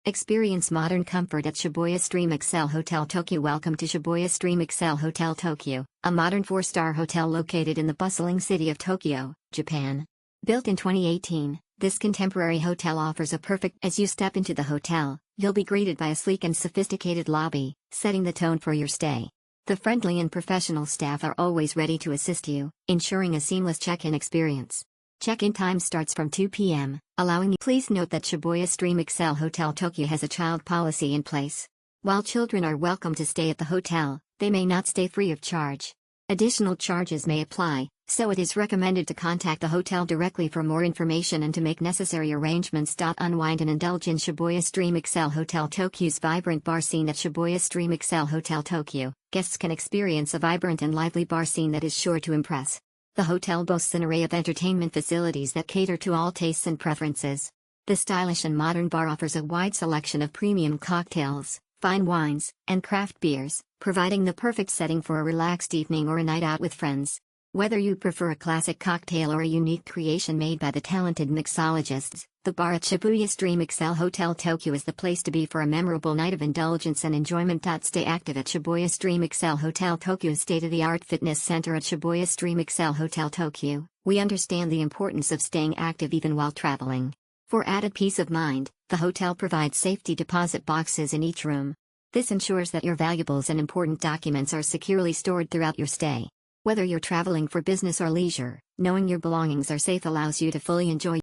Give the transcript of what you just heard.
Experience modern comfort at Shibuya Stream Excel Hotel Tokyu. Welcome to Shibuya Stream Excel Hotel Tokyu, a modern 4-star hotel located in the bustling city of Tokyo, Japan. Built in 2018, this contemporary hotel offers a perfect. As you step into the hotel, you'll be greeted by a sleek and sophisticated lobby, setting the tone for your stay. The friendly and professional staff are always ready to assist you, ensuring a seamless check-in experience. Check-in time starts from 2 p.m., allowing you. Please note that Shibuya Stream Excel Hotel Tokyu has a child policy in place. While children are welcome to stay at the hotel, they may not stay free of charge. Additional charges may apply, so it is recommended to contact the hotel directly for more information and to make necessary arrangements. Unwind and indulge in Shibuya Stream Excel Hotel Tokyu's vibrant bar scene. At Shibuya Stream Excel Hotel Tokyu, guests can experience a vibrant and lively bar scene that is sure to impress. The hotel boasts an array of entertainment facilities that cater to all tastes and preferences. The stylish and modern bar offers a wide selection of premium cocktails, fine wines, and craft beers, providing the perfect setting for a relaxed evening or a night out with friends. Whether you prefer a classic cocktail or a unique creation made by the talented mixologists, the bar at Shibuya Stream Excel Hotel Tokyu is the place to be for a memorable night of indulgence and enjoyment. Stay active at Shibuya Stream Excel Hotel Tokyu's state-of-the-art fitness center. At Shibuya Stream Excel Hotel Tokyu, we understand the importance of staying active even while traveling. For added peace of mind, the hotel provides safety deposit boxes in each room. This ensures that your valuables and important documents are securely stored throughout your stay. Whether you're traveling for business or leisure, knowing your belongings are safe allows you to fully enjoy